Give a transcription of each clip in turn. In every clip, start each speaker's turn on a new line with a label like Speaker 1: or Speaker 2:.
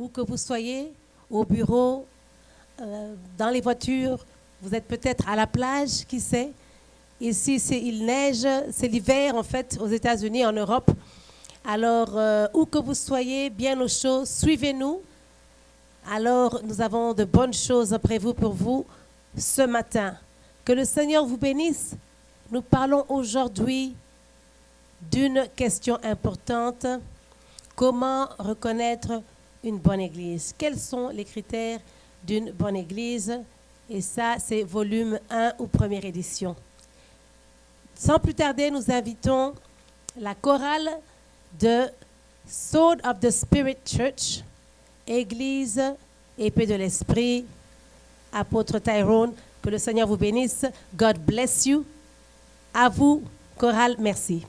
Speaker 1: où que vous soyez, au bureau, dans les voitures, vous êtes peut-être à la plage, qui sait. Ici, il neige, c'est l'hiver en fait aux États-Unis, en Europe. Alors, où que vous soyez, bien au chaud, suivez-nous. Alors, nous avons de bonnes choses prévues pour vous ce matin. Que le Seigneur vous bénisse. Nous parlons aujourd'hui d'une question importante. Comment reconnaître une bonne église? Quels sont les critères d'une bonne église? Et ça, c'est volume 1 ou première édition. Sans plus tarder, nous invitons la chorale de Sword of the Spirit Church, Église épée de l'Esprit, apôtre Tyrone. Que le Seigneur vous bénisse. God bless you. À vous, chorale, merci.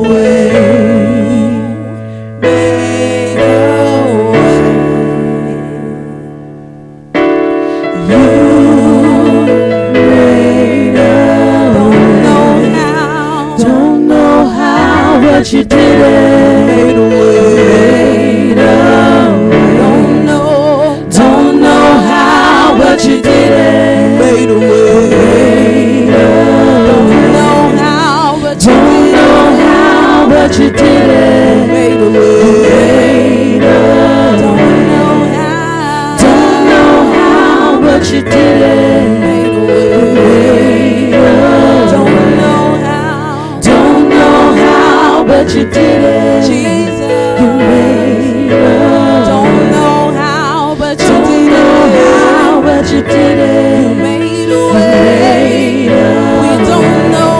Speaker 2: Away. but you did it. Made a way. Made a way. Don't know how, but you did it. Made a way. Don't know how, but you did it. Don't know how, but you did it. Made a way. Don't know how, but you did it. Made a way. Don't know how, but you did it. Jesus, you made a. Don't know how, but you did it. But you did it. You made a way. We don't know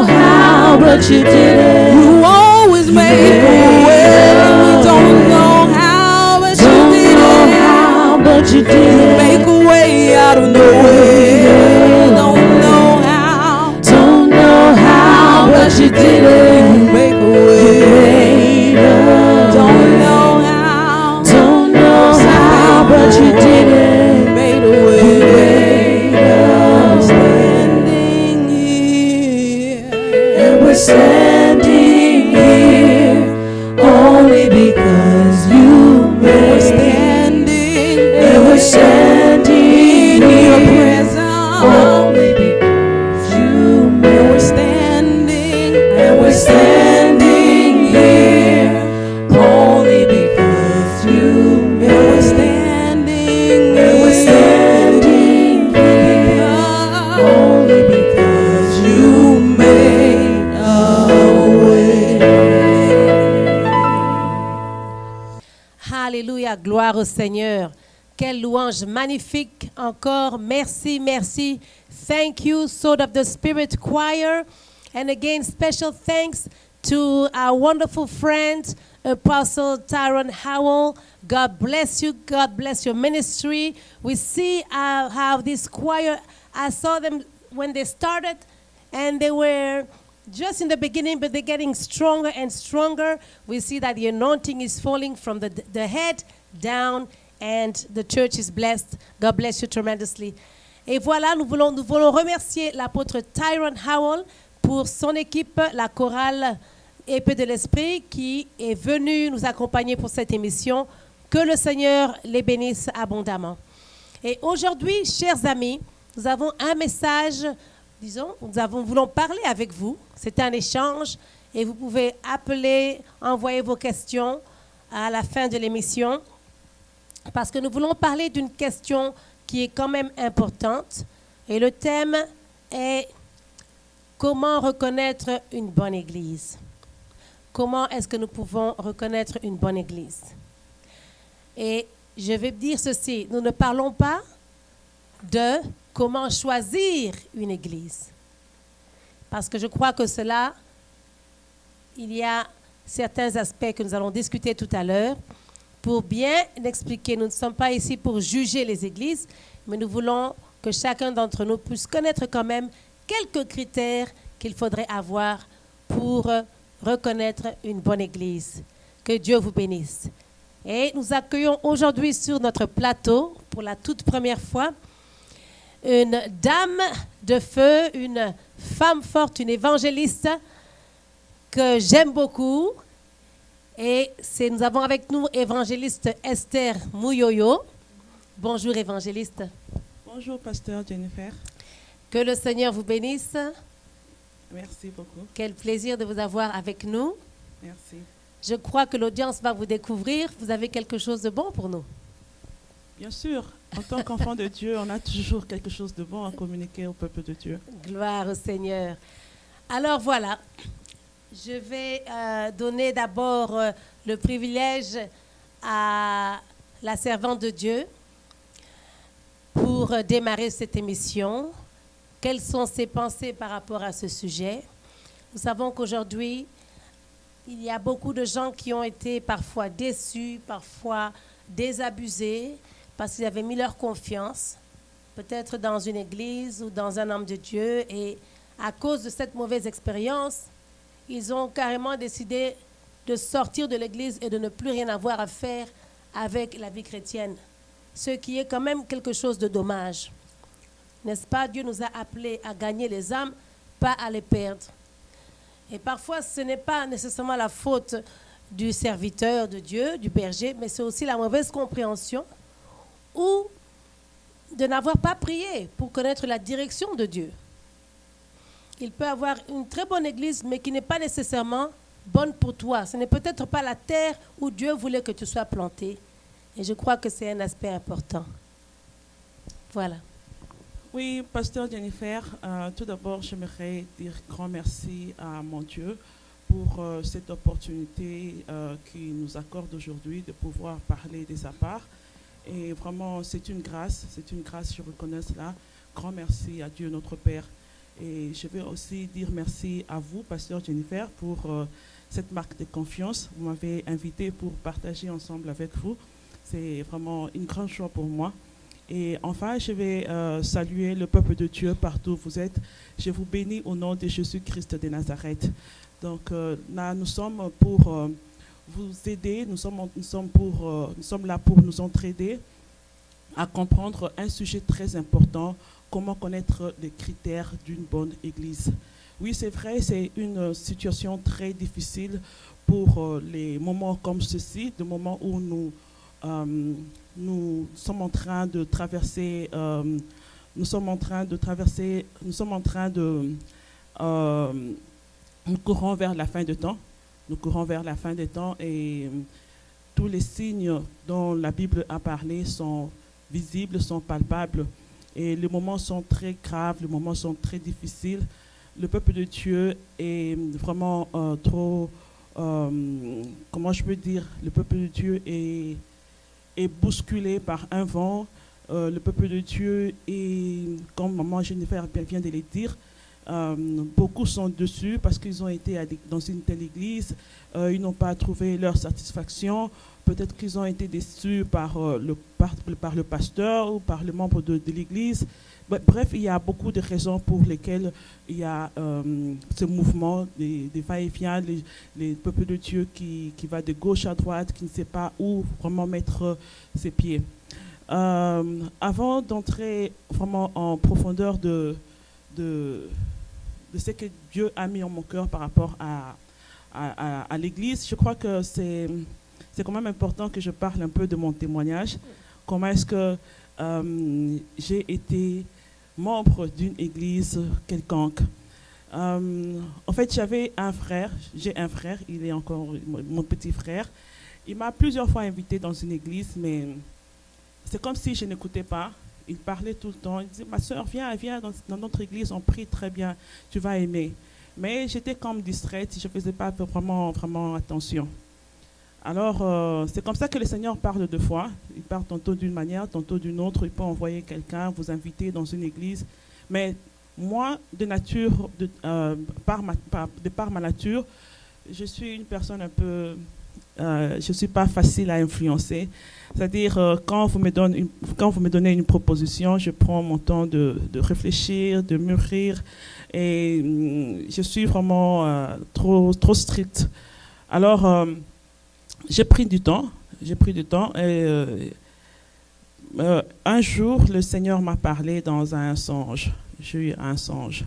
Speaker 2: how, but you did it. You always make a way. We don't know how, but you did it. But you did it. Make a way out of no way. Don't know how, but you did it. You make a way. Don't know how, but you did it. Made a way. I'm standing here, and we're standing here only because you made. We're standing, and we're standing in your presence only because you made. We're standing, and we're standing here only because you made. We're standing, and we're standing here only because you made a way.
Speaker 1: Alléluia, gloire au Seigneur. Quelle louange magnifique encore. Merci, merci. Thank you, Sword of the Spirit Choir. And again, special thanks to our wonderful friend, Apostle Tyrone Howell. God bless you. God bless your ministry. We see how this choir, I saw them when they started, and they were just in the beginning, but they're getting stronger and stronger. We see that the anointing is falling from the head down, and the church is blessed. God bless you tremendously. Et voilà, nous voulons remercier l'apôtre Tyrone Howell pour son équipe, la chorale Épée de l'Esprit, qui est venue nous accompagner pour cette émission. Que le Seigneur les bénisse abondamment. Et aujourd'hui, chers amis, nous avons un message, nous voulons parler avec vous. C'est un échange et vous pouvez appeler, envoyer vos questions à la fin de l'émission parce que nous voulons parler d'une question qui est quand même importante. Et le thème est comment reconnaître une bonne église. Comment est-ce que nous pouvons reconnaître une bonne église? Et je vais dire ceci, nous ne parlons pas de comment choisir une église. Parce que je crois que cela, il y a certains aspects que nous allons discuter tout à l'heure. Pour bien expliquer, nous ne sommes pas ici pour juger les églises, mais nous voulons que chacun d'entre nous puisse connaître quand même quelques critères qu'il faudrait avoir pour reconnaître une bonne église. Que Dieu vous bénisse. Et nous accueillons aujourd'hui sur notre plateau, pour la toute première fois, une dame de feu, une femme forte, une évangéliste que j'aime beaucoup. Et nous avons avec nous évangéliste Esther Mouyoyo. Bonjour évangéliste.
Speaker 3: Bonjour pasteur Jennifer.
Speaker 1: Que le Seigneur vous bénisse.
Speaker 3: Merci beaucoup.
Speaker 1: Quel plaisir de vous avoir avec nous.
Speaker 3: Merci.
Speaker 1: Je crois que l'audience va vous découvrir. Vous avez quelque chose de bon pour nous.
Speaker 3: Bien sûr, en tant qu'enfant de Dieu, on a toujours quelque chose de bon à communiquer au peuple de Dieu.
Speaker 1: Gloire au Seigneur. Alors voilà, je vais donner d'abord le privilège à la servante de Dieu pour démarrer cette émission. Quelles sont ses pensées par rapport à ce sujet? Nous savons qu'aujourd'hui, il y a beaucoup de gens qui ont été parfois déçus, parfois désabusés, parce qu'ils avaient mis leur confiance, peut-être dans une église ou dans un homme de Dieu, et à cause de cette mauvaise expérience, ils ont carrément décidé de sortir de l'église et de ne plus rien avoir à faire avec la vie chrétienne, ce qui est quand même quelque chose de dommage. N'est-ce pas? Dieu nous a appelés à gagner les âmes, pas à les perdre. Et parfois, ce n'est pas nécessairement la faute du serviteur de Dieu, du berger, mais c'est aussi la mauvaise compréhension ou de n'avoir pas prié pour connaître la direction de Dieu. Il peut avoir une très bonne église, mais qui n'est pas nécessairement bonne pour toi. Ce n'est peut-être pas la terre où Dieu voulait que tu sois planté. Et je crois que c'est un aspect important. Voilà.
Speaker 3: Oui, pasteur Jennifer, tout d'abord, j'aimerais dire grand merci à mon Dieu pour cette opportunité qu'il nous accorde aujourd'hui de pouvoir parler de sa part. Et vraiment, c'est une grâce, je reconnais cela. Grand merci à Dieu, notre Père. Et je veux aussi dire merci à vous, pasteur Jennifer, pour cette marque de confiance. Vous m'avez invité pour partager ensemble avec vous. C'est vraiment une grande joie pour moi. Et enfin, je vais saluer le peuple de Dieu partout où vous êtes. Je vous bénis au nom de Jésus-Christ de Nazareth. Donc là, nous sommes pour vous aider, nous sommes là pour nous entraider à comprendre un sujet très important, comment connaître les critères d'une bonne église. Oui, c'est vrai, c'est une situation très difficile pour les moments comme ceci, des moments où nous sommes en train de traverser, nous courons vers la fin du temps. Nous courons vers la fin des temps et tous les signes dont la Bible a parlé sont visibles, sont palpables. Et les moments sont très graves, les moments sont très difficiles. Le peuple de Dieu est vraiment comment je peux dire, le peuple de Dieu est bousculé par un vent. Le peuple de Dieu est, comme maman Jennifer vient de le dire, beaucoup sont dessus parce qu'ils ont été dans une telle église, ils n'ont pas trouvé leur satisfaction, peut-être qu'ils ont été déçus par le pasteur ou par les membres de l'église. Bref, il y a beaucoup de raisons pour lesquelles il y a ce mouvement des va-et-vient, les peuples de Dieu qui va de gauche à droite, qui ne sait pas où vraiment mettre ses pieds. Avant d'entrer vraiment en profondeur de ce que Dieu a mis en mon cœur par rapport à l'Église, je crois que c'est quand même important que je parle un peu de mon témoignage. Comment est-ce que j'ai été membre d'une Église quelconque. En fait, j'ai un frère, il est encore mon petit frère. Il m'a plusieurs fois invité dans une église, mais c'est comme si je n'écoutais pas. Il parlait tout le temps. Il disait, ma soeur, viens dans notre église, on prie très bien, tu vas aimer. Mais j'étais comme distraite, je ne faisais pas vraiment attention. Alors, c'est comme ça que le Seigneur parle deux fois. Il parle tantôt d'une manière, tantôt d'une autre. Il peut envoyer quelqu'un, vous inviter dans une église. Mais moi, de par ma nature, je suis une personne un peu... je ne suis pas facile à influencer. C'est-à-dire, quand vous me donnez une proposition, je prends mon temps de réfléchir, de mûrir. Et je suis vraiment trop stricte. Alors, j'ai pris du temps. Et un jour, le Seigneur m'a parlé dans un songe. J'ai eu un songe.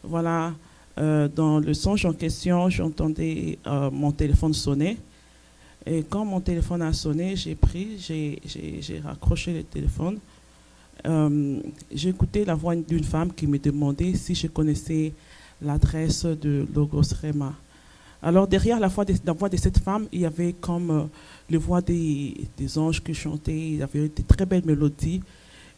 Speaker 3: Voilà, dans le songe en question, j'entendais mon téléphone sonner. Et quand mon téléphone a sonné, j'ai raccroché le téléphone. J'ai écouté la voix d'une femme qui me demandait si je connaissais l'adresse de Logos Rema. Alors derrière la voix de cette femme, il y avait comme les voix des anges qui chantaient, il y avait de très belles mélodies.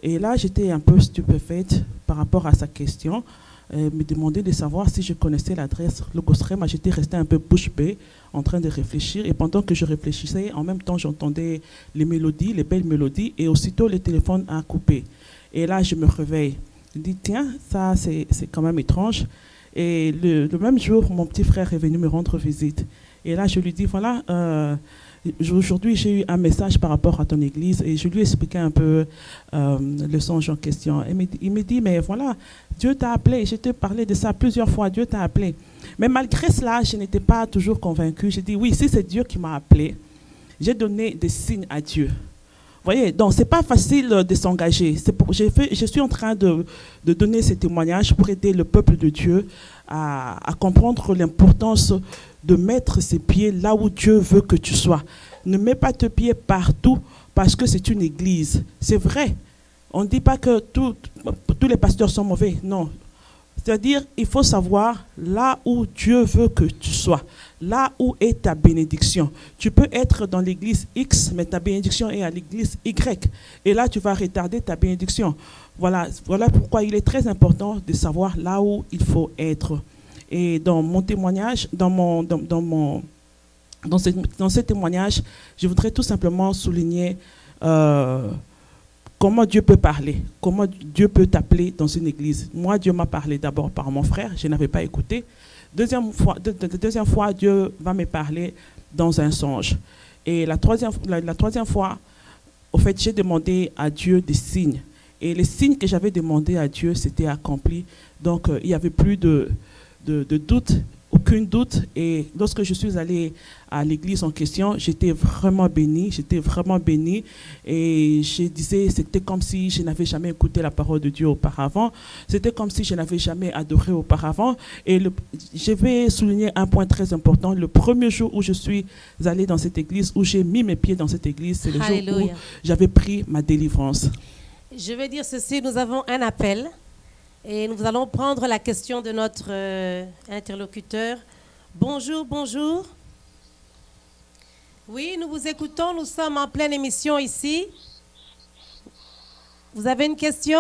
Speaker 3: Et là, j'étais un peu stupéfaite par rapport à sa question. Me demandait de savoir si je connaissais l'adresse Logos Rema. J'étais restée un peu bouche bée en train de réfléchir. Et pendant que je réfléchissais, en même temps, j'entendais les mélodies, les belles mélodies. Et aussitôt, le téléphone a coupé. Et là, je me réveille. Je dis, tiens, ça, c'est quand même étrange. Et le même jour, mon petit frère est venu me rendre visite. Et là, je lui dis, voilà, aujourd'hui, j'ai eu un message par rapport à ton église. Et je lui ai expliqué un peu le songe en question. Il me dit, mais voilà, Dieu t'a appelé. Je t'ai parlé de ça plusieurs fois, Dieu t'a appelé. Mais malgré cela, je n'étais pas toujours convaincue. J'ai dit, oui, si c'est Dieu qui m'a appelé, j'ai donné des signes à Dieu. Vous voyez, donc c'est pas facile de s'engager. Je suis en train de donner ces témoignages pour aider le peuple de Dieu à comprendre l'importance de mettre ses pieds là où Dieu veut que tu sois. Ne mets pas tes pieds partout parce que c'est une église. C'est vrai. On ne dit pas que tous les pasteurs sont mauvais. Non. C'est-à-dire, il faut savoir là où Dieu veut que tu sois. Là où est ta bénédiction. Tu peux être dans l'église X, mais ta bénédiction est à l'église Y. Et là, tu vas retarder ta bénédiction. Voilà pourquoi il est très important de savoir là où il faut être. Et dans mon témoignage, dans ce témoignage, je voudrais tout simplement souligner comment Dieu peut parler, comment Dieu peut t'appeler dans une église. Moi, Dieu m'a parlé d'abord par mon frère, je n'avais pas écouté. Deuxième fois, Dieu va me parler dans un songe. Et la troisième fois, au fait, j'ai demandé à Dieu des signes. Et les signes que j'avais demandé à Dieu, c'était accompli. Donc, il n'y avait plus de doute, aucun doute. Et lorsque je suis allée à l'église en question, j'étais vraiment bénie. Et je disais, c'était comme si je n'avais jamais écouté la parole de Dieu auparavant. C'était comme si je n'avais jamais adoré auparavant. Et je vais souligner un point très important. Le premier jour où je suis allée dans cette église, où j'ai mis mes pieds dans cette église, c'est le jour où j'avais pris ma délivrance.
Speaker 1: Je vais dire ceci, nous avons un appel. Et nous allons prendre la question de notre interlocuteur. Bonjour, bonjour. Oui, nous vous écoutons. Nous sommes en pleine émission ici. Vous avez une question?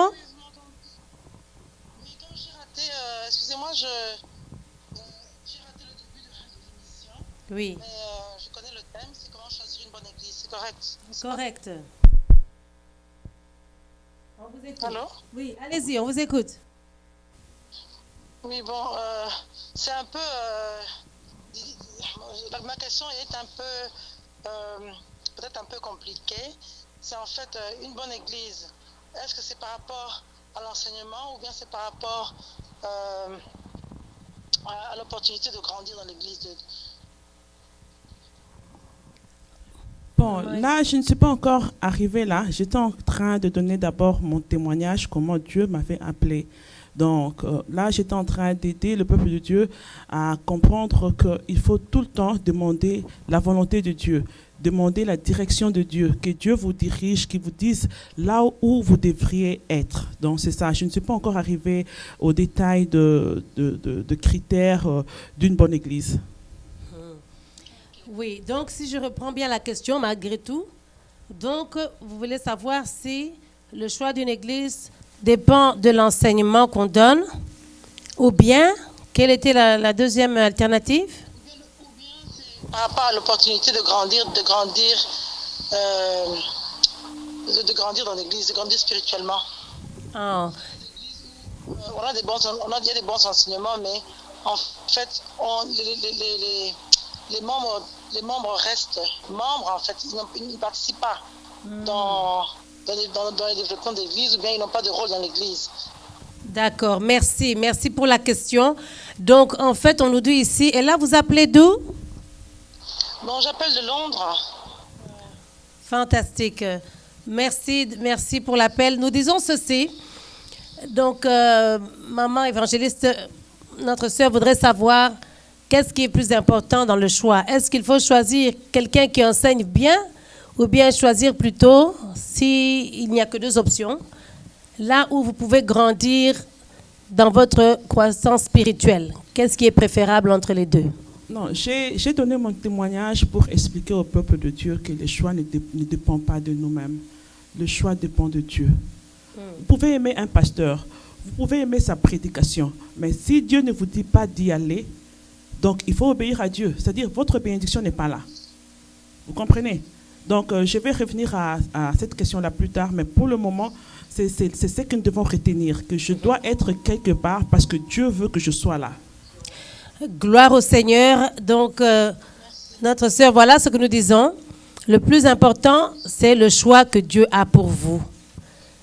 Speaker 4: Oui, comme j'ai raté, excusez-moi, j'ai raté le début de l'émission.
Speaker 1: Oui.
Speaker 4: Mais je connais le thème, c'est comment choisir une bonne église. C'est correct?
Speaker 1: Correct. On vous écoute.
Speaker 4: Allô?
Speaker 1: Oui, allez-y, on vous écoute.
Speaker 4: Oui, bon, c'est un peu... ma question est un peu... peut-être un peu compliquée. C'est en fait une bonne église. Est-ce que c'est par rapport à l'enseignement ou bien c'est par rapport à l'opportunité de grandir dans l'église de...
Speaker 3: Bon, là, je ne suis pas encore arrivée là. J'étais en train de donner d'abord mon témoignage, comment Dieu m'avait appelé. Donc là, j'étais en train d'aider le peuple de Dieu à comprendre qu'il faut tout le temps demander la volonté de Dieu, demander la direction de Dieu, que Dieu vous dirige, qu'il vous dise là où vous devriez être. Donc c'est ça, je ne suis pas encore arrivée aux détails de critères d'une bonne église.
Speaker 1: Oui, donc si je reprends bien la question, malgré tout, donc vous voulez savoir si le choix d'une église dépend de l'enseignement qu'on donne, ou bien, quelle était la deuxième alternative?
Speaker 4: Ou bien c'est par rapport à l'opportunité de grandir dans l'église, de grandir spirituellement.
Speaker 1: Ah.
Speaker 4: Il y a des bons enseignements, mais en fait, les membres restent membres, en fait, ils ne participent pas dans le développement de l'église, ou bien ils n'ont pas de rôle dans l'église.
Speaker 1: D'accord, merci pour la question. Donc, en fait, on nous dit ici, et là, vous appelez d'où?
Speaker 4: Bon, j'appelle de Londres.
Speaker 1: Fantastique. Merci pour l'appel. Nous disons ceci. Donc, maman évangéliste, notre sœur voudrait savoir qu'est-ce qui est plus important dans le choix. Est-ce qu'il faut choisir quelqu'un qui enseigne bien ou bien choisir plutôt, s'il n'y a que deux options, là où vous pouvez grandir dans votre croissance spirituelle? Qu'est-ce qui est préférable entre les deux?
Speaker 3: Non, j'ai donné mon témoignage pour expliquer au peuple de Dieu que le choix ne dépend pas de nous-mêmes. Le choix dépend de Dieu. Vous pouvez aimer un pasteur, vous pouvez aimer sa prédication, mais si Dieu ne vous dit pas d'y aller, donc il faut obéir à Dieu. C'est-à-dire votre bénédiction n'est pas là. Vous comprenez? Donc je vais revenir à cette question-là plus tard, mais pour le moment, c'est ce que nous devons retenir, que je dois être quelque part parce que Dieu veut que je sois là.
Speaker 1: Gloire au Seigneur. Donc, notre sœur, voilà ce que nous disons. Le plus important, c'est le choix que Dieu a pour vous.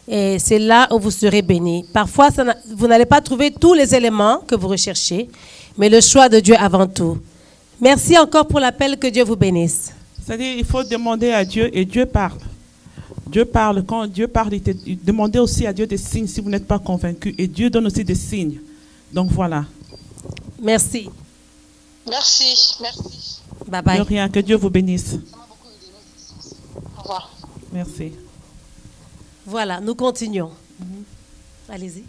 Speaker 1: Et c'est là où vous serez bénis. Parfois, vous n'allez pas trouver tous les éléments que vous recherchez, mais le choix de Dieu avant tout. Merci encore pour l'appel, que Dieu vous bénisse.
Speaker 3: C'est-à-dire, il faut demander à Dieu et Dieu parle. Dieu parle. Quand Dieu parle, demandez aussi à Dieu des signes si vous n'êtes pas convaincu. Et Dieu donne aussi des signes. Donc voilà.
Speaker 1: Merci.
Speaker 4: Merci, merci.
Speaker 1: Bye
Speaker 3: De
Speaker 1: bye.
Speaker 3: rien, que Dieu vous bénisse.
Speaker 4: Ça m'a beaucoup aidé. Merci. Au revoir.
Speaker 3: Merci.
Speaker 1: Voilà, nous continuons. Allez-y.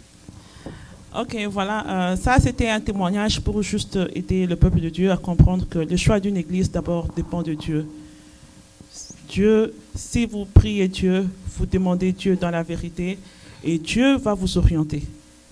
Speaker 3: Ok, voilà. Ça, c'était un témoignage pour juste aider le peuple de Dieu à comprendre que le choix d'une église, d'abord, dépend de Dieu. Dieu, si vous priez Dieu, vous demandez Dieu dans la vérité, et Dieu va vous orienter.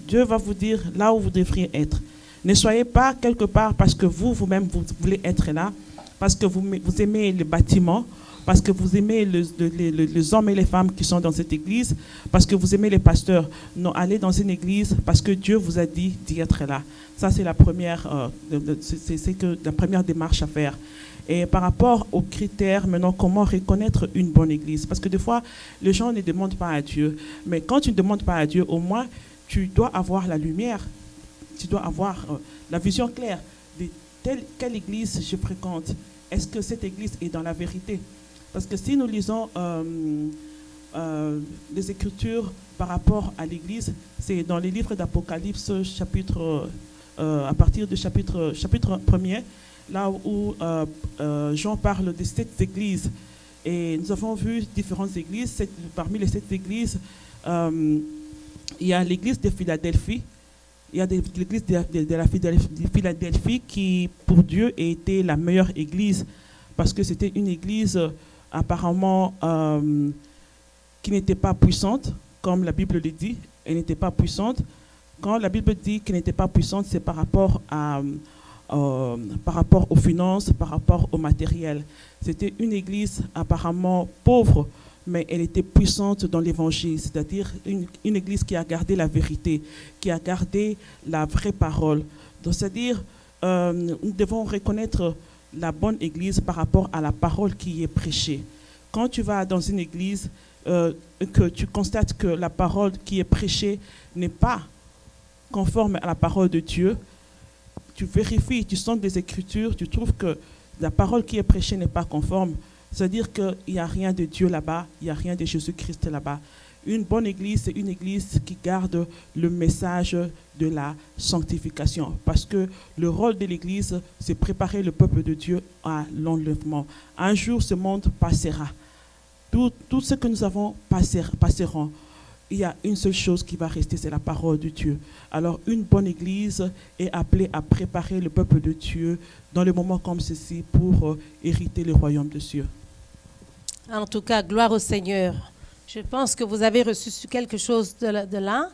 Speaker 3: Dieu va vous dire là où vous devriez être. Ne soyez pas quelque part parce que vous-même, vous voulez être là, parce que vous aimez le bâtiment, parce que vous aimez les hommes et les femmes qui sont dans cette église, parce que vous aimez les pasteurs. Non, allez dans une église parce que Dieu vous a dit d'y être là. Ça, c'est la première démarche à faire. Et par rapport aux critères, maintenant, comment reconnaître une bonne église? Parce que des fois, les gens ne demandent pas à Dieu. Mais quand tu ne demandes pas à Dieu, au moins, tu dois avoir la lumière. Tu dois avoir la vision claire de quelle église je fréquente. Est-ce que cette église est dans la vérité? Parce que si nous lisons les Écritures par rapport à l'église, c'est dans les livres d'Apocalypse, à partir du chapitre 1er, là où Jean parle de 7 églises. Et nous avons vu différentes églises. Parmi les 7 églises, il y a l'église de Philadelphie. Il y a l'église de Philadelphie qui, pour Dieu, a été la meilleure église parce que c'était une église apparemment qui n'était pas puissante, comme la Bible le dit. Elle n'était pas puissante. Quand la Bible dit qu'elle n'était pas puissante, c'est par rapport aux finances, par rapport au matériel. C'était une église apparemment pauvre, mais elle était puissante dans l'évangile, c'est-à-dire une église qui a gardé la vérité, qui a gardé la vraie parole. Donc, c'est-à-dire, nous devons reconnaître la bonne église par rapport à la parole qui est prêchée. Quand tu vas dans une église, que tu constates que la parole qui est prêchée n'est pas conforme à la parole de Dieu, tu vérifies, tu sens des Écritures, tu trouves que la parole qui est prêchée n'est pas conforme, c'est-à-dire qu'il n'y a rien de Dieu là-bas, il n'y a rien de Jésus-Christ là-bas. Une bonne église, c'est une église qui garde le message de la sanctification. Parce que le rôle de l'église, c'est préparer le peuple de Dieu à l'enlèvement. Un jour, ce monde passera. Tout ce que nous avons passeront. Il y a une seule chose qui va rester, c'est la parole de Dieu. Alors, une bonne église est appelée à préparer le peuple de Dieu dans les moments comme ceci pour hériter le royaume de Dieu.
Speaker 1: En tout cas, gloire au Seigneur. Je pense que vous avez reçu quelque chose de là,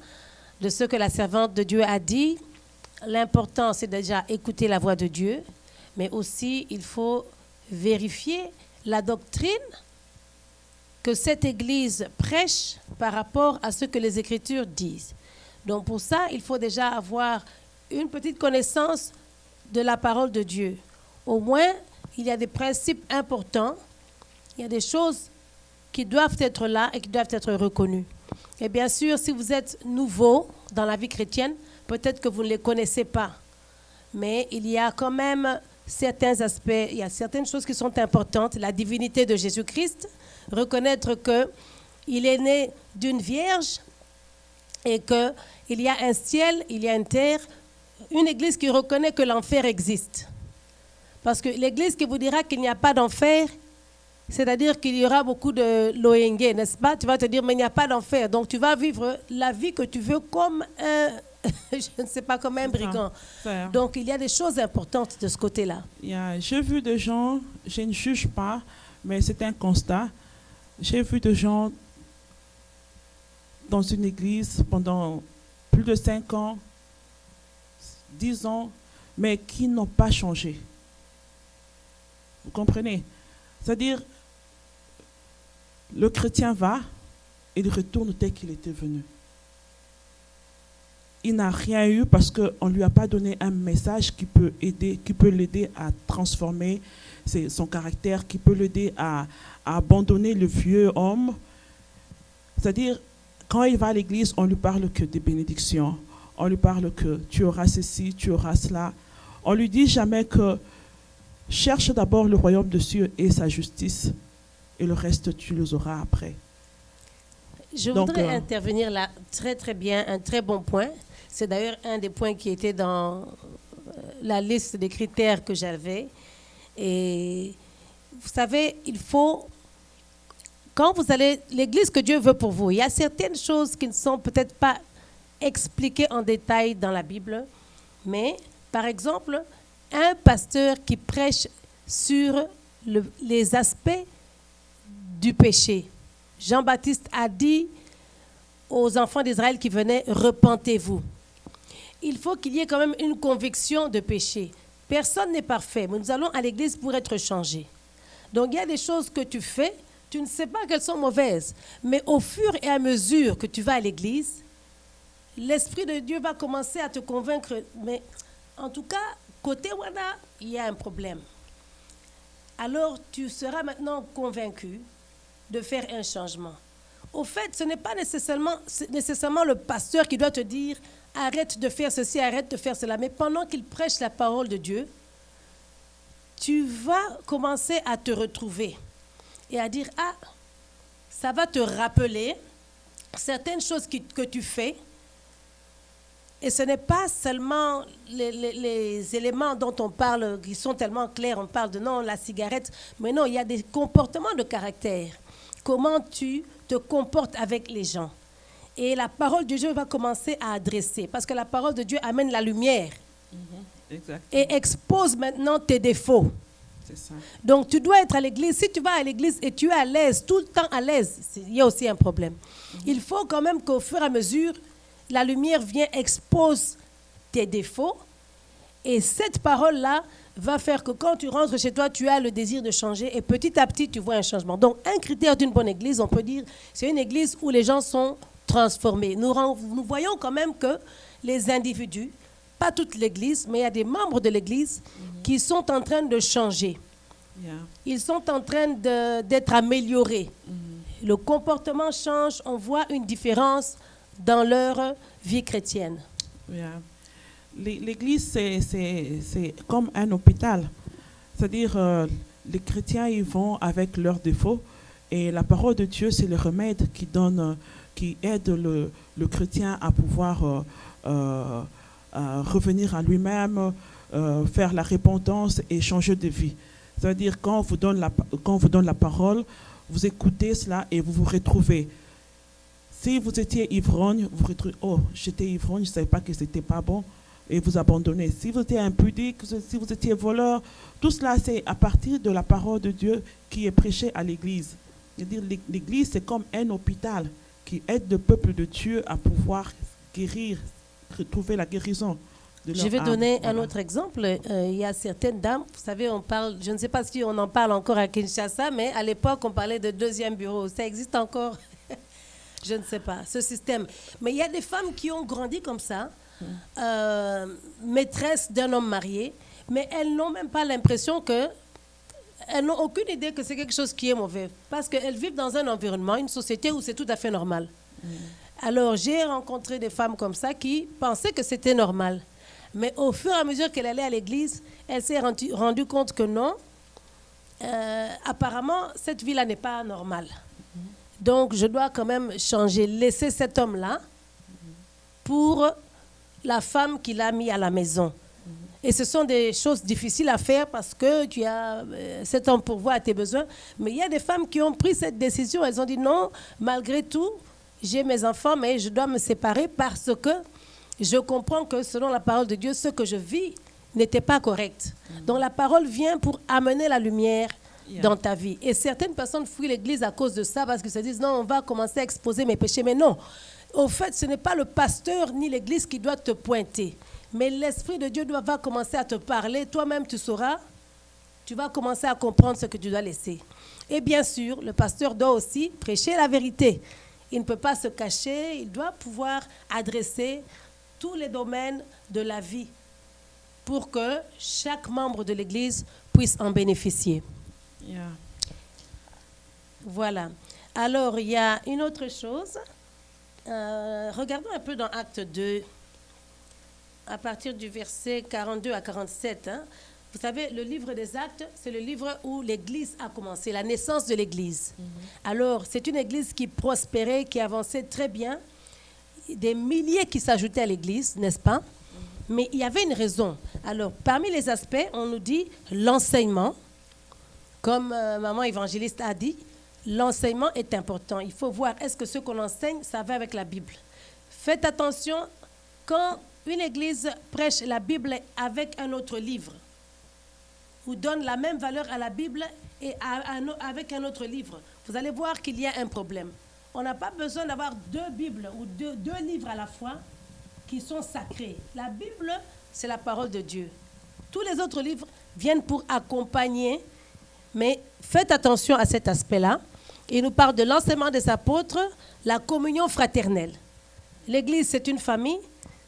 Speaker 1: de ce que la servante de Dieu a dit. L'important, c'est déjà écouter la voix de Dieu, mais aussi, il faut vérifier la doctrine que cette Église prêche par rapport à ce que les Écritures disent. Donc pour ça, il faut déjà avoir une petite connaissance de la parole de Dieu. Au moins, il y a des principes importants, il y a des choses qui doivent être là et qui doivent être reconnues. Et bien sûr, si vous êtes nouveau dans la vie chrétienne, peut-être que vous ne les connaissez pas. Mais il y a quand même certains aspects, il y a certaines choses qui sont importantes. La divinité de Jésus-Christ, reconnaître qu'il est né d'une vierge et qu'il y a un ciel, il y a une terre, une église qui reconnaît que l'enfer existe. Parce que l'église qui vous dira qu'il n'y a pas d'enfer, c'est-à-dire qu'il y aura beaucoup de loenge, n'est-ce pas? Tu vas te dire, mais il n'y a pas d'enfer. Donc tu vas vivre la vie que tu veux comme un, je ne sais pas, comme un brigand. Donc il y a des choses importantes de ce côté-là.
Speaker 3: J'ai vu des gens, je ne juge pas, mais c'est un constat. J'ai vu des gens dans une église pendant plus de 5 ans, 10 ans, mais qui n'ont pas changé. Vous comprenez? C'est-à-dire, le chrétien va et il retourne tel qu'il était venu. Il n'a rien eu parce qu'on ne lui a pas donné un message qui peut l'aider à transformer son caractère, qui peut l'aider à abandonner le vieux homme. C'est-à-dire, quand il va à l'église, on ne lui parle que des bénédictions. On lui parle que tu auras ceci, tu auras cela. On ne lui dit jamais que cherche d'abord le royaume de Dieu et sa justice, et le reste, tu les auras après.
Speaker 1: Je voudrais intervenir là très très bien, un très bon point. C'est d'ailleurs un des points qui était dans la liste des critères que j'avais. Et vous savez, il faut, quand vous allez, l'église que Dieu veut pour vous, il y a certaines choses qui ne sont peut-être pas expliquées en détail dans la Bible, mais par exemple, un pasteur qui prêche sur les aspects du péché. Jean-Baptiste a dit aux enfants d'Israël qui venaient, repentez-vous. Il faut qu'il y ait quand même une conviction de péché. Personne n'est parfait, mais nous allons à l'église pour être changés. Donc il y a des choses que tu fais, tu ne sais pas qu'elles sont mauvaises, mais au fur et à mesure que tu vas à l'église, l'Esprit de Dieu va commencer à te convaincre. Mais en tout cas, côté Wana, il y a un problème. Alors tu seras maintenant convaincu de faire un changement. Au fait, ce n'est pas nécessairement le pasteur qui doit te dire « arrête de faire ceci, arrête de faire cela ». Mais pendant qu'il prêche la parole de Dieu, tu vas commencer à te retrouver et à dire « ah, ça va te rappeler certaines choses que tu fais ». Et ce n'est pas seulement les éléments dont on parle qui sont tellement clairs. On parle de non, la cigarette. Mais non, il y a des comportements de caractère. Comment tu te comportes avec les gens. Et la parole de Dieu va commencer à adresser. Parce que la parole de Dieu amène la lumière. Et expose maintenant tes défauts.
Speaker 3: C'est ça.
Speaker 1: Donc tu dois être à l'église. Si tu vas à l'église et tu es à l'aise, tout le temps à l'aise, il y a aussi un problème. Il faut quand même qu'au fur et à mesure, la lumière vient, expose tes défauts. Et cette parole-là va faire que quand tu rentres chez toi, tu as le désir de changer. Et petit à petit, tu vois un changement. Donc, un critère d'une bonne église, on peut dire, c'est une église où les gens sont transformés. Nous voyons quand même que les individus, pas toute l'église, mais il y a des membres de l'église qui sont en train de changer. Ils sont en train d'être améliorés. Le comportement change, on voit une différence dans leur vie chrétienne.
Speaker 3: L'église, c'est comme un hôpital. C'est-à-dire, les chrétiens, ils vont avec leurs défauts. Et la parole de Dieu, c'est le remède qui aide le chrétien à pouvoir revenir à lui-même, faire la repentance et changer de vie. C'est-à-dire, quand on vous donne la parole, vous écoutez cela et vous vous retrouvez. Si vous étiez ivrogne, vous retrouvez, oh, j'étais ivrogne, je ne savais pas que ce n'était pas bon, et vous abandonnez. Si vous étiez impudique, si vous étiez voleur, tout cela, c'est à partir de la parole de Dieu qui est prêchée à l'Église. C'est-à-dire, l'Église, c'est comme un hôpital qui aide le peuple de Dieu à pouvoir guérir, retrouver la guérison.
Speaker 1: Je vais donner un autre exemple. Il y a certaines dames, vous savez, on parle, je ne sais pas si on en parle encore à Kinshasa, mais à l'époque, on parlait de deuxième bureau. Ça existe encore? Je ne sais pas, ce système. Mais il y a des femmes qui ont grandi comme ça, maîtresses d'un homme marié, mais elles n'ont même pas l'impression que... Elles n'ont aucune idée que c'est quelque chose qui est mauvais. Parce qu'elles vivent dans un environnement, une société où c'est tout à fait normal. Alors, j'ai rencontré des femmes comme ça qui pensaient que c'était normal. Mais au fur et à mesure qu'elle allait à l'église, elle s'est rendue compte que non, apparemment, cette vie-là n'est pas normale. Donc, je dois quand même changer, laisser cet homme-là pour la femme qu'il a mis à la maison. Et ce sont des choses difficiles à faire parce que tu as cet homme pourvoit à tes besoins. Mais il y a des femmes qui ont pris cette décision. Elles ont dit non, malgré tout, j'ai mes enfants, mais je dois me séparer parce que je comprends que selon la parole de Dieu, ce que je vis n'était pas correct. Donc la parole vient pour amener la lumière dans ta vie. Et certaines personnes fuient l'église à cause de ça parce qu'ils se disent non, on va commencer à exposer mes péchés. Mais non, au fait, ce n'est pas le pasteur ni l'église qui doit te pointer. Mais l'Esprit de Dieu va commencer à te parler. Toi-même, tu sauras, tu vas commencer à comprendre ce que tu dois laisser. Et bien sûr, le pasteur doit aussi prêcher la vérité. Il ne peut pas se cacher, il doit pouvoir adresser tous les domaines de la vie pour que chaque membre de l'Église puisse en bénéficier. Voilà. Alors, il y a une autre chose. Regardons un peu dans Acte 2, à partir du verset 42 à 47. Vous savez, le livre des Actes, c'est le livre où l'Église a commencé, la naissance de l'Église. Alors, c'est une Église qui prospérait, qui avançait très bien. Des milliers qui s'ajoutaient à l'Église, n'est-ce pas? Mais il y avait une raison. Alors, parmi les aspects, on nous dit l'enseignement. Comme maman évangéliste a dit, l'enseignement est important. Il faut voir, est-ce que ce qu'on enseigne, ça va avec la Bible? Faites attention, quand une église prêche la Bible avec un autre livre, ou donne la même valeur à la Bible et avec un autre livre, vous allez voir qu'il y a un problème. On n'a pas besoin d'avoir deux Bibles ou deux livres à la fois qui sont sacrés. La Bible, c'est la parole de Dieu. Tous les autres livres viennent pour accompagner, mais faites attention à cet aspect-là. Il nous parle de l'enseignement des apôtres, la communion fraternelle. L'église, c'est une famille.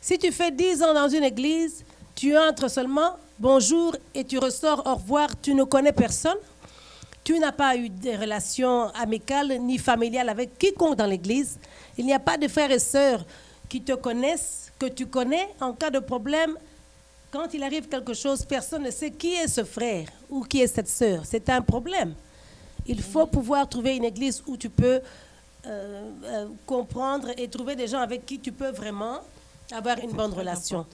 Speaker 1: Si tu fais 10 ans dans une église, tu entres seulement, bonjour, et tu ressors, au revoir, tu ne connais personne. Tu n'as pas eu de relations amicales ni familiales avec quiconque dans l'église. Il n'y a pas de frères et sœurs qui te connaissent, que tu connais. En cas de problème, quand il arrive quelque chose, personne ne sait qui est ce frère ou qui est cette sœur. C'est un problème. Il faut pouvoir trouver une église où tu peux comprendre et trouver des gens avec qui tu peux vraiment avoir une bonne relation.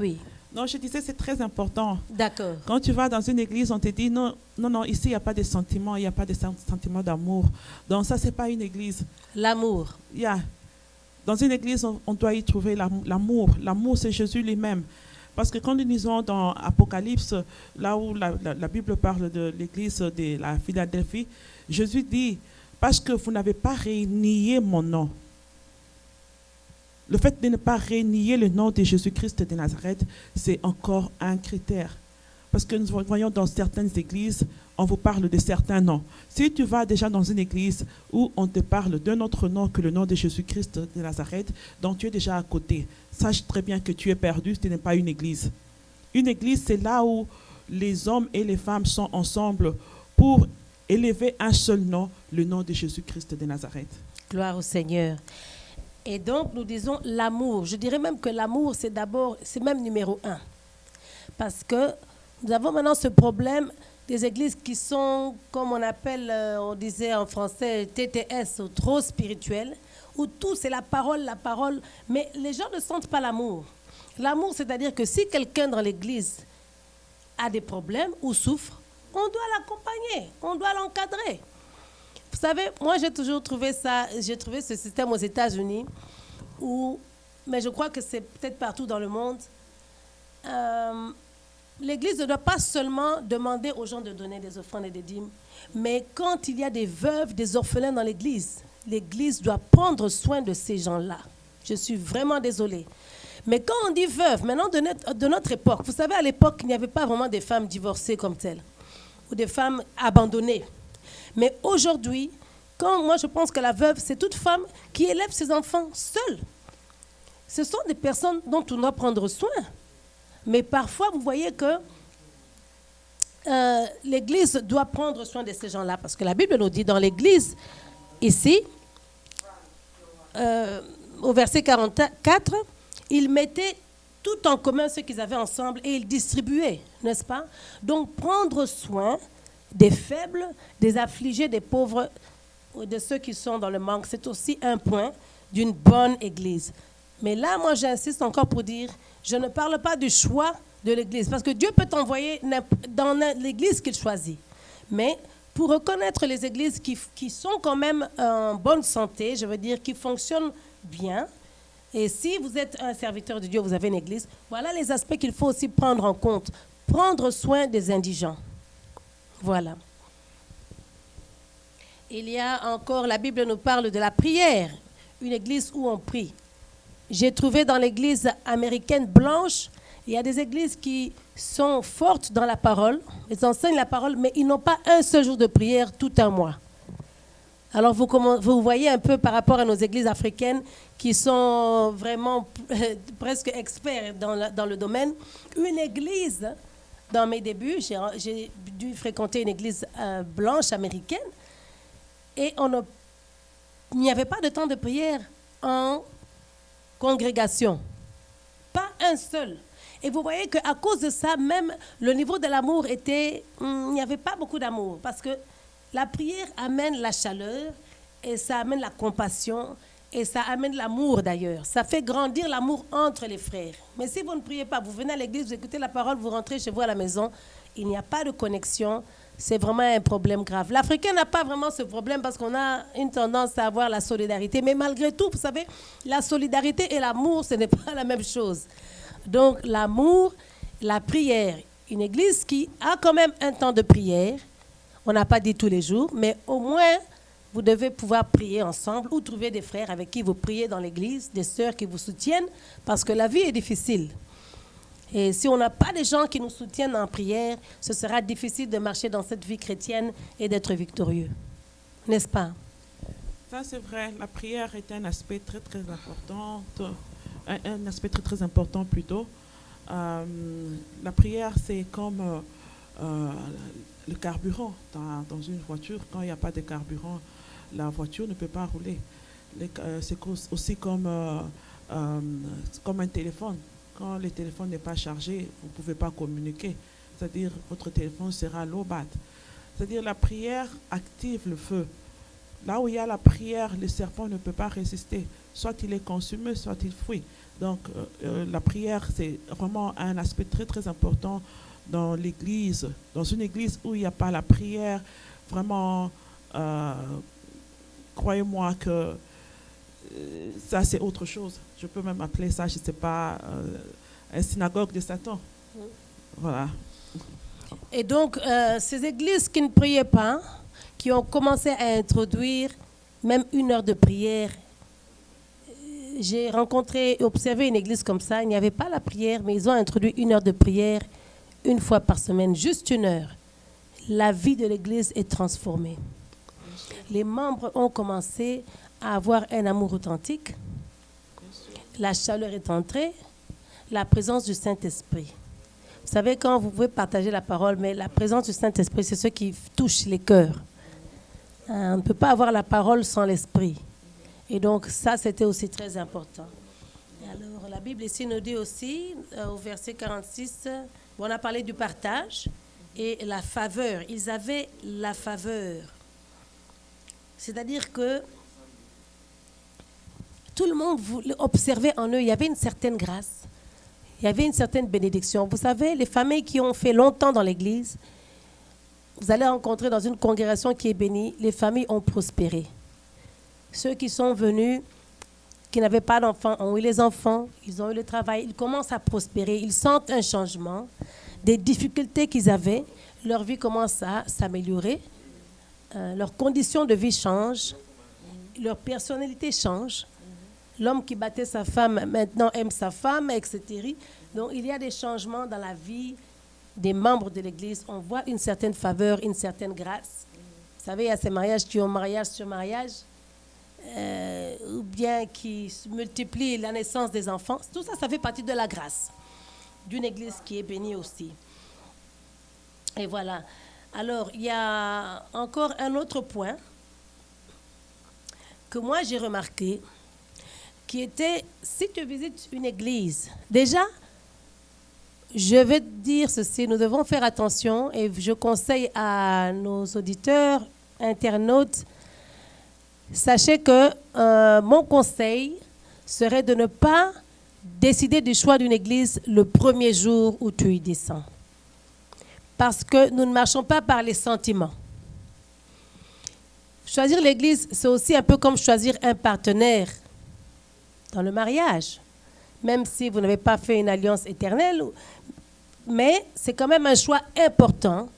Speaker 1: Oui.
Speaker 3: Non, je disais, c'est très important.
Speaker 1: D'accord.
Speaker 3: Quand tu vas dans une église, on te dit, non, ici, il n'y a pas de sentiments, il n'y a pas de sentiments d'amour. Donc ça, ce n'est pas une église.
Speaker 1: L'amour.
Speaker 3: Yeah. Dans une église, on doit y trouver l'amour. L'amour, c'est Jésus lui-même. Parce que quand nous lisons dans Apocalypse, là où la Bible parle de l'église de la Philadelphie, Jésus dit, parce que vous n'avez pas renié mon nom. Le fait de ne pas renier le nom de Jésus-Christ de Nazareth, c'est encore un critère. Parce que nous voyons dans certaines églises, on vous parle de certains noms. Si tu vas déjà dans une église où on te parle d'un autre nom que le nom de Jésus-Christ de Nazareth, donc tu es déjà à côté. Sache très bien que tu es perdu, ce n'est pas une église. Une église, c'est là où les hommes et les femmes sont ensemble pour élever un seul nom, le nom de Jésus-Christ de Nazareth.
Speaker 1: Gloire au Seigneur. Et donc, nous disons l'amour. Je dirais même que l'amour, c'est même numéro 1. Parce que nous avons maintenant ce problème des églises qui sont, comme on appelle, on disait en français, TTS, ou trop spirituelles, où tout c'est la parole, mais les gens ne sentent pas l'amour. L'amour, c'est-à-dire que si quelqu'un dans l'église a des problèmes ou souffre, on doit l'accompagner, on doit l'encadrer. Vous savez, moi j'ai toujours trouvé j'ai trouvé ce système aux États-Unis, mais je crois que c'est peut-être partout dans le monde, l'Église ne doit pas seulement demander aux gens de donner des offrandes et des dîmes, mais quand il y a des veuves, des orphelins dans l'Église doit prendre soin de ces gens-là. Je suis vraiment désolée. Mais quand on dit veuve, maintenant de notre époque, vous savez, à l'époque, il n'y avait pas vraiment des femmes divorcées comme telles, ou des femmes abandonnées. Mais aujourd'hui, moi je pense que la veuve, c'est toute femme qui élève ses enfants seule. Ce sont des personnes dont on doit prendre soin. Mais parfois, vous voyez que l'Église doit prendre soin de ces gens-là. Parce que la Bible nous dit dans l'Église, ici, au verset 44, ils mettaient tout en commun ce qu'ils avaient ensemble et ils distribuaient, n'est-ce pas? Donc, prendre soin des faibles, des affligés, des pauvres, de ceux qui sont dans le manque, c'est aussi un point d'une bonne Église. Mais là, moi, j'insiste encore pour dire, je ne parle pas du choix de l'Église, parce que Dieu peut t'envoyer dans l'Église qu'il choisit. Mais pour reconnaître les églises qui sont quand même en bonne santé, je veux dire, qui fonctionnent bien, et si vous êtes un serviteur de Dieu, vous avez une église, voilà les aspects qu'il faut aussi prendre en compte. Prendre soin des indigents. Voilà. Il y a encore, la Bible nous parle de la prière, une église où on prie. J'ai trouvé dans l'église américaine blanche, il y a des églises qui sont fortes dans la parole, ils enseignent la parole, mais ils n'ont pas un seul jour de prière tout un mois. Alors vous voyez un peu par rapport à nos églises africaines qui sont vraiment presque experts dans le domaine. Une église, dans mes débuts, j'ai dû fréquenter une église blanche américaine et il n'y avait pas de temps de prière en congrégation. Pas un seul. Et vous voyez qu'à cause de ça, même le niveau de l'amour il n'y avait pas beaucoup d'amour. Parce que la prière amène la chaleur et ça amène la compassion Et ça amène l'amour d'ailleurs. Ça fait grandir l'amour entre les frères. Mais si vous ne priez pas, vous venez à l'église, vous écoutez la parole, vous rentrez chez vous à la maison, il n'y a pas de connexion. C'est vraiment un problème grave. L'Africain n'a pas vraiment ce problème parce qu'on a une tendance à avoir la solidarité. Mais malgré tout, vous savez, la solidarité et l'amour, ce n'est pas la même chose. Donc l'amour, la prière. Une église qui a quand même un temps de prière. On n'a pas dit tous les jours, mais au moins, vous devez pouvoir prier ensemble ou trouver des frères avec qui vous priez dans l'église, des sœurs qui vous soutiennent, parce que la vie est difficile. Et si on n'a pas des gens qui nous soutiennent en prière, ce sera difficile de marcher dans cette vie chrétienne et d'être victorieux. N'est-ce pas?
Speaker 3: Ça, c'est vrai. La prière est un aspect très, très important. Un aspect très, très important plutôt. La prière, c'est comme le carburant dans une voiture. Quand il n'y a pas de carburant, la voiture ne peut pas rouler. C'est aussi comme un téléphone. Quand le téléphone n'est pas chargé, vous ne pouvez pas communiquer. C'est-à-dire votre téléphone sera low bat. C'est-à-dire la prière active le feu. Là où il y a la prière, le serpent ne peut pas résister. Soit il est consumé, soit il fuit. Donc la prière, c'est vraiment un aspect très, très important dans l'église. Dans une église où il n'y a pas la prière, vraiment, croyez-moi que ça, c'est autre chose. Je peux même appeler ça, je ne sais pas, un synagogue de Satan. Voilà.
Speaker 1: Et donc, ces églises qui ne priaient pas, qui ont commencé à introduire même 1 heure de prière. J'ai rencontré et observé une église comme ça. Il n'y avait pas la prière, mais ils ont introduit 1 heure de prière 1 fois par semaine, juste 1 heure. La vie de l'église est transformée. Les membres ont commencé à avoir un amour authentique. La chaleur est entrée. La présence du Saint-Esprit. Vous savez, quand vous pouvez partager la parole, mais la présence du Saint-Esprit, c'est ce qui touche les cœurs. On ne peut pas avoir la parole sans l'Esprit. Et donc, ça, c'était aussi très important. Alors, la Bible ici nous dit aussi, au verset 46, on a parlé du partage et la faveur. Ils avaient la faveur. C'est-à-dire que tout le monde observait en eux, il y avait une certaine grâce, il y avait une certaine bénédiction. Vous savez, les familles qui ont fait longtemps dans l'Église, vous allez rencontrer dans une congrégation qui est bénie, les familles ont prospéré. Ceux qui sont venus, qui n'avaient pas d'enfants, ont eu les enfants, ils ont eu le travail, ils commencent à prospérer, ils sentent un changement, des difficultés qu'ils avaient, leur vie commence à s'améliorer, leurs conditions de vie changent, leur personnalité change. L'homme qui battait sa femme maintenant aime sa femme, etc. Donc il y a des changements dans la vie des membres de l'Église. On voit une certaine faveur, une certaine grâce. Vous savez, il y a ces mariages qui ont mariage sur mariage, ou bien qui multiplient la naissance des enfants. Tout ça, ça fait partie de la grâce d'une Église qui est bénie aussi. Et voilà. Alors, il y a encore un autre point que moi j'ai remarqué, qui était, si tu visites une église, déjà, je vais te dire ceci, nous devons faire attention et je conseille à nos auditeurs, internautes, sachez que mon conseil serait de ne pas décider du choix d'une église le premier jour où tu y descends. Parce que nous ne marchons pas par les sentiments. Choisir l'église, c'est aussi un peu comme choisir un partenaire dans le mariage. Même si vous n'avez pas fait une alliance éternelle, mais c'est quand même un choix important.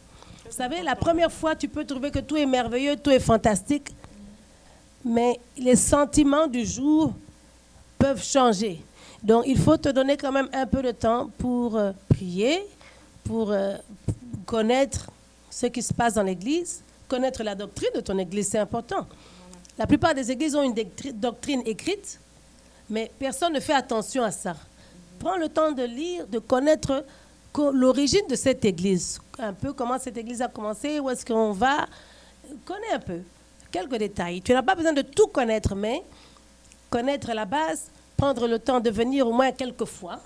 Speaker 1: Vous savez, la première fois, tu peux trouver que tout est merveilleux, tout est fantastique, mais les sentiments du jour peuvent changer. Donc, il faut te donner quand même un peu de temps pour prier, pour connaître ce qui se passe dans l'église, connaître la doctrine de ton église, c'est important. La plupart des églises ont une doctrine écrite, mais personne ne fait attention à ça. Prends le temps de lire, de connaître l'origine de cette église, un peu comment cette église a commencé, où est-ce qu'on va. Connais un peu, quelques détails. Tu n'as pas besoin de tout connaître, mais connaître la base, prendre le temps de venir au moins quelques fois,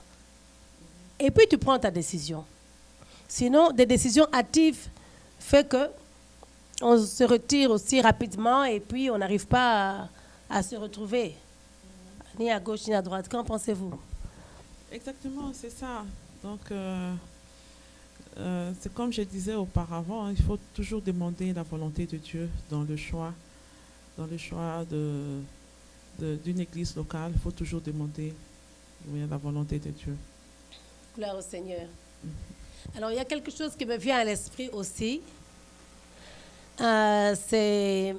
Speaker 1: et puis tu prends ta décision. Sinon, des décisions hâtives font qu'on se retire aussi rapidement et puis on n'arrive pas à se retrouver. ni à gauche ni à droite. Qu'en pensez-vous?
Speaker 3: Exactement, c'est ça. Donc, c'est comme je disais auparavant, il faut toujours demander la volonté de Dieu dans le choix d'une église locale. Il faut toujours demander la volonté de Dieu.
Speaker 1: Gloire au Seigneur. Alors, il y a quelque chose qui me vient à l'esprit aussi. C'est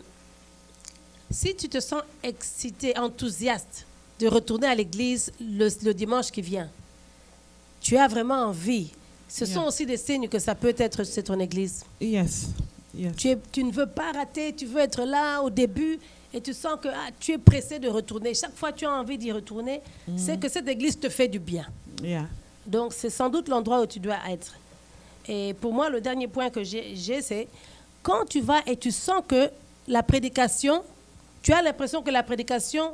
Speaker 1: si tu te sens excité, enthousiaste de retourner à l'église le dimanche qui vient, tu as vraiment envie. Ce sont aussi des signes que ça peut être c'est ton église.
Speaker 3: Yes.
Speaker 1: Tu ne veux pas rater, tu veux être là au début et tu sens que tu es pressé de retourner. Chaque fois que tu as envie d'y retourner, c'est que cette église te fait du bien.
Speaker 3: Yeah.
Speaker 1: Donc, c'est sans doute l'endroit où tu dois être. Et pour moi, le dernier point que j'ai, c'est quand tu vas et tu sens que la prédication, tu as l'impression que la prédication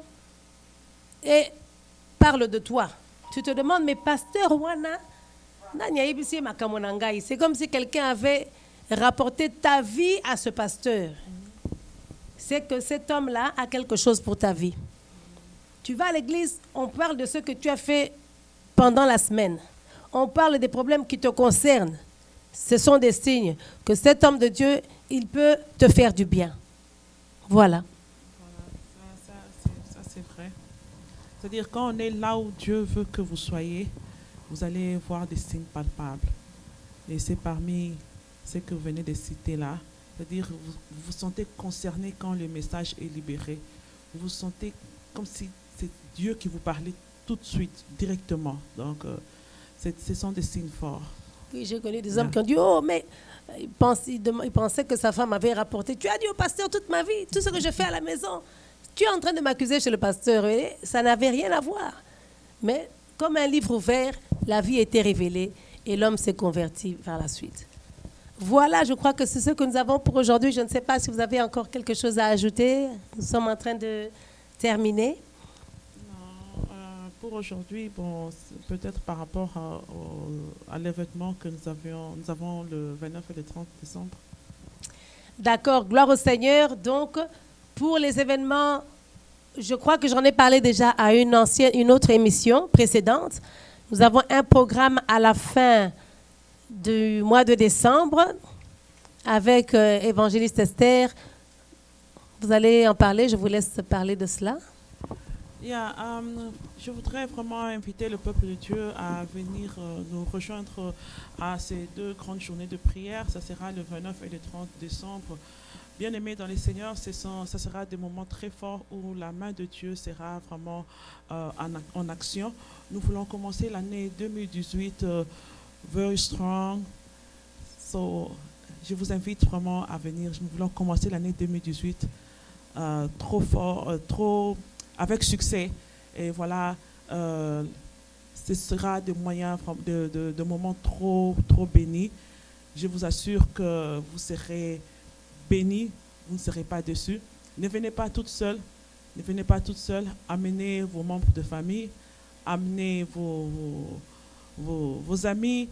Speaker 1: parle de toi. Tu te demandes, mais pasteur Wana, c'est comme si quelqu'un avait rapporté ta vie à ce pasteur. C'est que cet homme-là a quelque chose pour ta vie. Tu vas à l'église, on parle de ce que tu as fait pendant la semaine. On parle des problèmes qui te concernent. Ce sont des signes que cet homme de Dieu, il peut te faire du bien. Voilà.
Speaker 3: Ça c'est vrai. C'est-à-dire, quand on est là où Dieu veut que vous soyez, vous allez voir des signes palpables. Et c'est parmi ce que vous venez de citer là. C'est-à-dire, vous vous sentez concerné quand le message est libéré. Vous vous sentez comme si c'est Dieu qui vous parlait tout de suite, directement. Donc, ce sont des signes forts.
Speaker 1: Oui, j'ai connu des hommes qui ont dit, oh, mais il pensait que sa femme avait rapporté. Tu as dit au pasteur toute ma vie, tout ce que je fais à la maison. Tu es en train de m'accuser chez le pasteur. Et ça n'avait rien à voir. Mais comme un livre ouvert, la vie était révélée et l'homme s'est converti par la suite. Voilà, je crois que c'est ce que nous avons pour aujourd'hui. Je ne sais pas si vous avez encore quelque chose à ajouter. Nous sommes en train de terminer.
Speaker 3: Pour aujourd'hui, bon, peut-être par rapport à l'événement que nous avons le 29 et le 30 décembre.
Speaker 1: D'accord, gloire au Seigneur. Donc, pour les événements, je crois que j'en ai parlé déjà à une autre émission précédente. Nous avons un programme à la fin du mois de décembre avec Évangéliste Esther. Vous allez en parler, je vous laisse parler de cela.
Speaker 3: Je voudrais vraiment inviter le peuple de Dieu à venir nous rejoindre à ces 2 grandes journées de prière. Ça sera le 29 et le 30 décembre. Bien-aimés dans les Seigneurs, ça sera des moments très forts où la main de Dieu sera vraiment en action. Nous voulons commencer l'année 2018 very strong. So, je vous invite vraiment à venir. Nous voulons commencer l'année 2018 trop fort, avec succès. Et voilà, ce sera des moyens, de moments trop bénis. Je vous assure que vous serez bénis, vous ne serez pas déçus. Ne venez pas toute seule. Ne venez pas toute seule. Amenez vos membres de famille, amenez vos amis,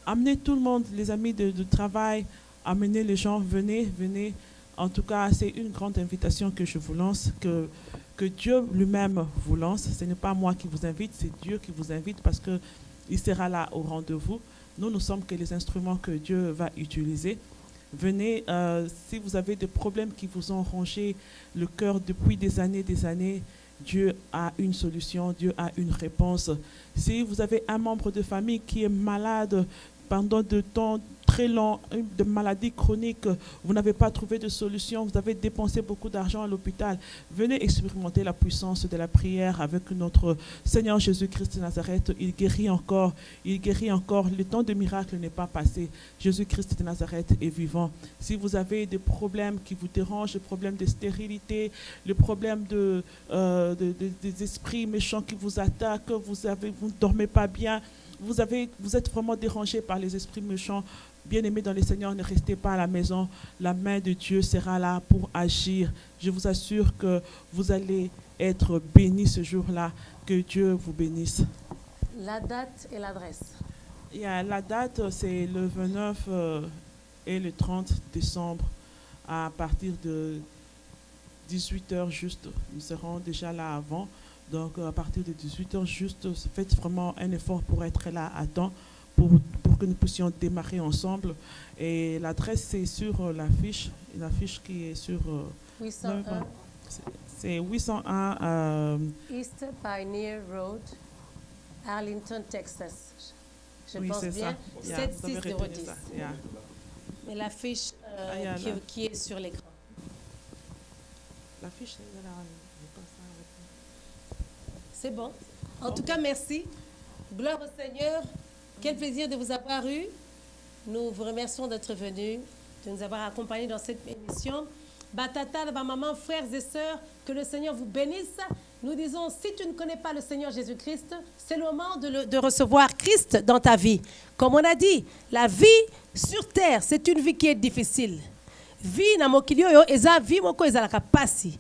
Speaker 3: amenez tout le monde, les amis de travail, amenez les gens, venez. En tout cas, c'est une grande invitation que je vous lance, que Dieu lui-même vous lance. Ce n'est pas moi qui vous invite, c'est Dieu qui vous invite parce qu'il sera là au rendez-vous. Nous ne sommes que les instruments que Dieu va utiliser. Venez, si vous avez des problèmes qui vous ont rongé le cœur depuis des années, Dieu a une solution, Dieu a une réponse. Si vous avez un membre de famille qui est malade pendant de temps très long, de maladie chronique, vous n'avez pas trouvé de solution, vous avez dépensé beaucoup d'argent à l'hôpital, venez expérimenter la puissance de la prière avec notre Seigneur Jésus-Christ de Nazareth. Il guérit encore. Le temps de miracle n'est pas passé. Jésus-Christ de Nazareth est vivant. Si vous avez des problèmes qui vous dérangent, le problème de stérilité, le problème des esprits méchants qui vous attaquent, vous ne dormez pas bien, vous êtes vraiment dérangé par les esprits méchants, bien-aimés dans le Seigneur, ne restez pas à la maison. La main de Dieu sera là pour agir. Je vous assure que vous allez être bénis ce jour-là. Que Dieu vous bénisse.
Speaker 1: La date et l'adresse.
Speaker 3: La date, c'est le 29 et le 30 décembre à partir de 18h juste. Nous serons déjà là avant. Donc, à partir de 18h, juste faites vraiment un effort pour être là à temps, pour que nous puissions démarrer ensemble. Et l'adresse, c'est sur l'affiche qui est sur...
Speaker 1: 801
Speaker 3: c'est 801...
Speaker 1: East Pioneer Road, Arlington, Texas. Je
Speaker 3: oui,
Speaker 1: pense
Speaker 3: c'est
Speaker 1: bien.
Speaker 3: ça. Yeah, vous avez retenu
Speaker 1: 76010.
Speaker 3: ça. Yeah.
Speaker 1: Mais l'affiche
Speaker 3: yeah, là.
Speaker 1: qui est sur l'écran.
Speaker 3: L'affiche, c'est là.
Speaker 1: C'est bon. En tout cas, merci. Gloire au Seigneur. Quel plaisir de vous avoir eu. Nous vous remercions d'être venus, de nous avoir accompagnés dans cette émission. Batata, maman, frères et sœurs, que le Seigneur vous bénisse. Nous disons, si tu ne connais pas le Seigneur Jésus-Christ, c'est le moment de recevoir Christ dans ta vie. Comme on a dit, la vie sur terre, c'est une vie qui est difficile. Vie na mokilio yo eza vie moko eza la kapasi.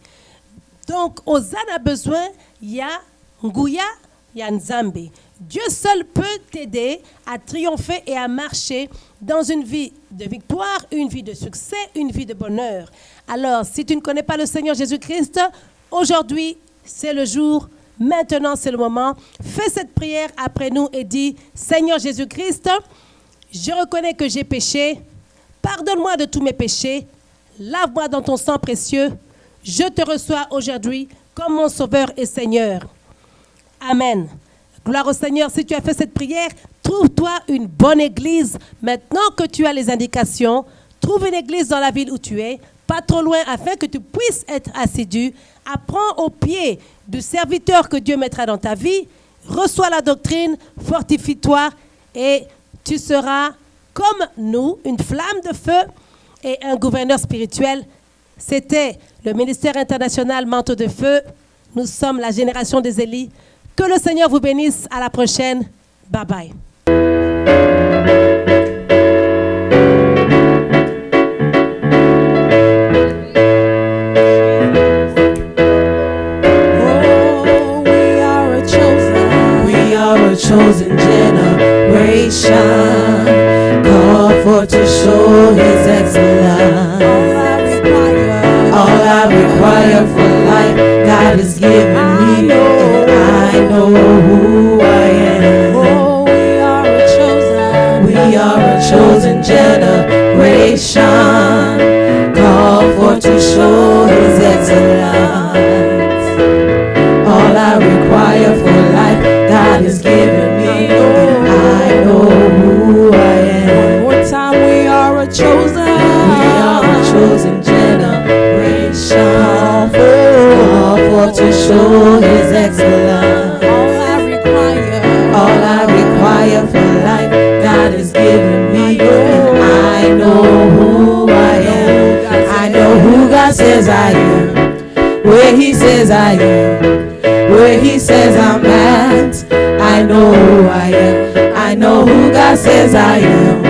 Speaker 1: Donc, Ozan a besoin, il y a Nguya, il y a Nzambe. Dieu seul peut t'aider à triompher et à marcher dans une vie de victoire, une vie de succès, une vie de bonheur. Alors, si tu ne connais pas le Seigneur Jésus-Christ, aujourd'hui, c'est le jour. Maintenant, c'est le moment. Fais cette prière après nous et dis, Seigneur Jésus-Christ, je reconnais que j'ai péché. Pardonne-moi de tous mes péchés. Lave-moi dans ton sang précieux. Je te reçois aujourd'hui comme mon Sauveur et Seigneur. Amen. Gloire au Seigneur. Si tu as fait cette prière, trouve-toi une bonne église. Maintenant que tu as les indications, trouve une église dans la ville où tu es, pas trop loin, afin que tu puisses être assidu. Apprends au pied du serviteur que Dieu mettra dans ta vie. Reçois la doctrine, fortifie-toi et tu seras comme nous, une flamme de feu et un gouverneur spirituel. C'était le ministère international Manteau de Feu. Nous sommes la génération des Élis. Que le Seigneur vous bénisse. À la prochaine. Bye bye.
Speaker 2: Chosen generation, called for to show His excellence. All I require for life, God has given me, and I know who I am. Oh, we are a chosen generation, called for to show His excellence. All I require for life, God has given me, and I know who I am. One more time, we are a chosen generation, called for to show His excellence. All I require for life, God has given me, and I know who I am. I know who God says I am, where He says I am. Where He says I'm at, I know who I am. I know who God says I am.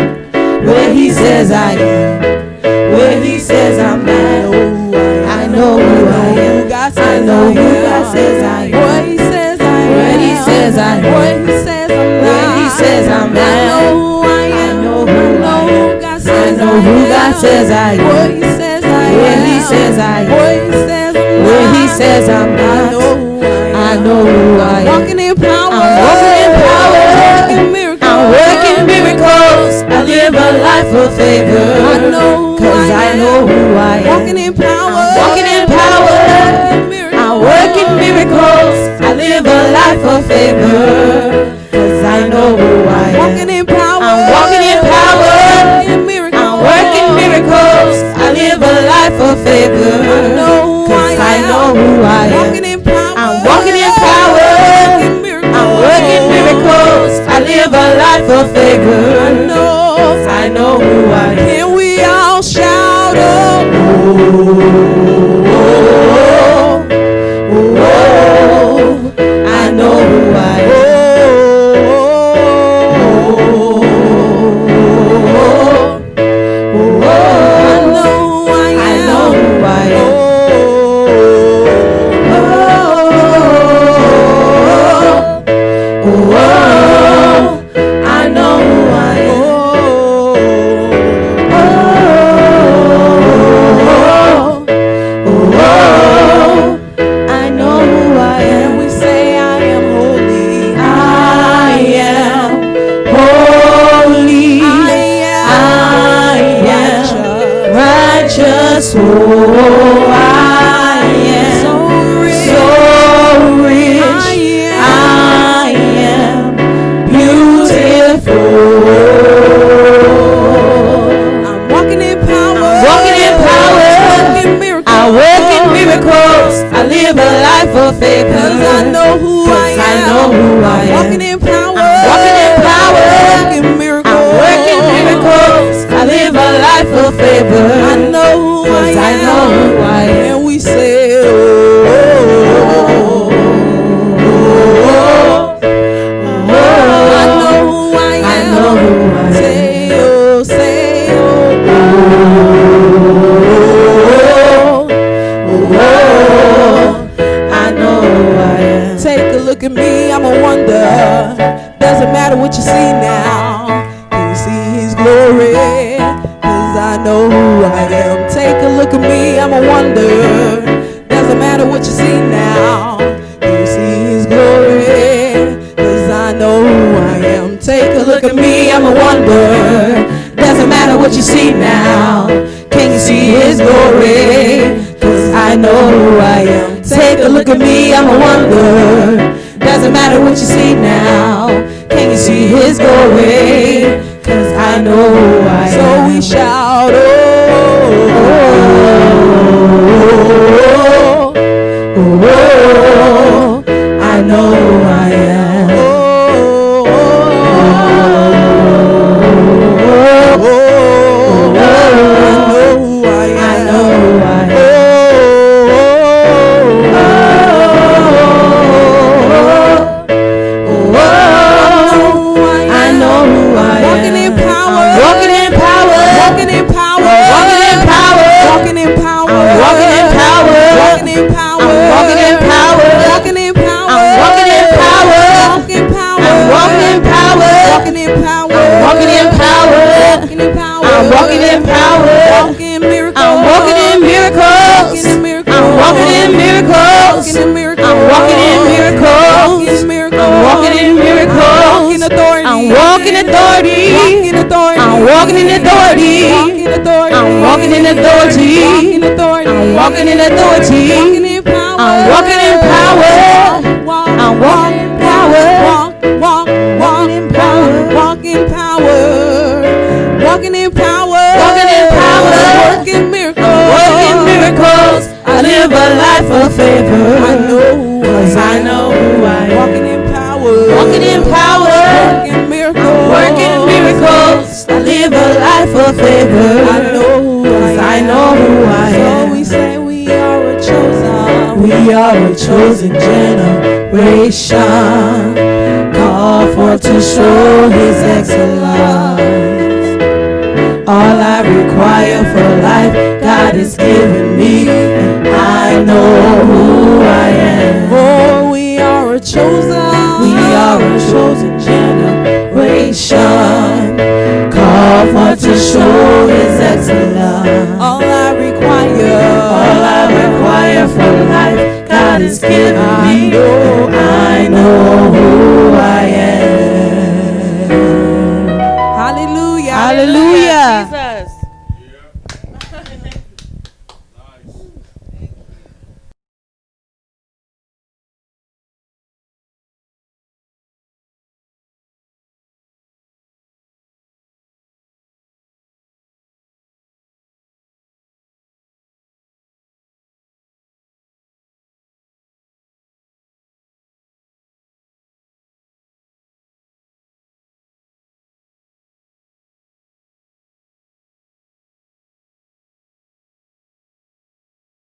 Speaker 2: Where He says I am. Where He says I'm at, I know who I am. I know who God says I am. Where He says I am. Where He says I am. Where He says I'm at, I know who I am. I know who God says I am. Where He says I am. Where He says I am. Where He says I'm at, I know who I am.
Speaker 5: Walking in power.
Speaker 2: I'm walking in power. I'm working miracles. I live a life of favor.
Speaker 5: I know who
Speaker 2: 'cause I know who I am.
Speaker 5: Walking in power.
Speaker 2: I'm walking in power. I'm working miracles. I live a life of favor. 'Cause I know who I am.
Speaker 5: Walking in power.
Speaker 2: I'm walking in power. I'm working miracles. I live a life of favor.
Speaker 5: I know who
Speaker 2: 'Cause
Speaker 5: I
Speaker 2: I know who I am.
Speaker 5: Walking in power.
Speaker 2: I'm walking in power. I'm working miracles. I live a life of favor. I know who I am.
Speaker 5: Can we all shout up?
Speaker 2: I know who I am. I know who I am. I know who I am. So I am so rich. I am beautiful. I'm walking in power. I work in miracles. I live a life of faith. 'Cause I know who I am. Walking in power. Working miracles. I live a life of favor. I know who I am. And we say, oh, I know who I am. Say, I know who I am. Take a look at me, I'm a wonder. Doesn't matter what you see now. Can you see his glory? 'Cause I know who I am. Take a look at me, I'm a wonder. Doesn't matter what you see now. Can you see his glory? 'Cause I know who I am. Take a look at me, I'm a wonder. Doesn't matter what you see now. Can you see his glory? 'Cause I know who I am. Take a look at me, I'm a wonder. Doesn't matter what you see now. Can you see his glory? 'Cause I know who I am. So we shout, oh, I know who I am. Chosen generation, called for to show his excellence. All I require for life, God has given me, and I know who I am. Oh, we are a chosen generation, called for to show his excellence. All I require for life, God is giving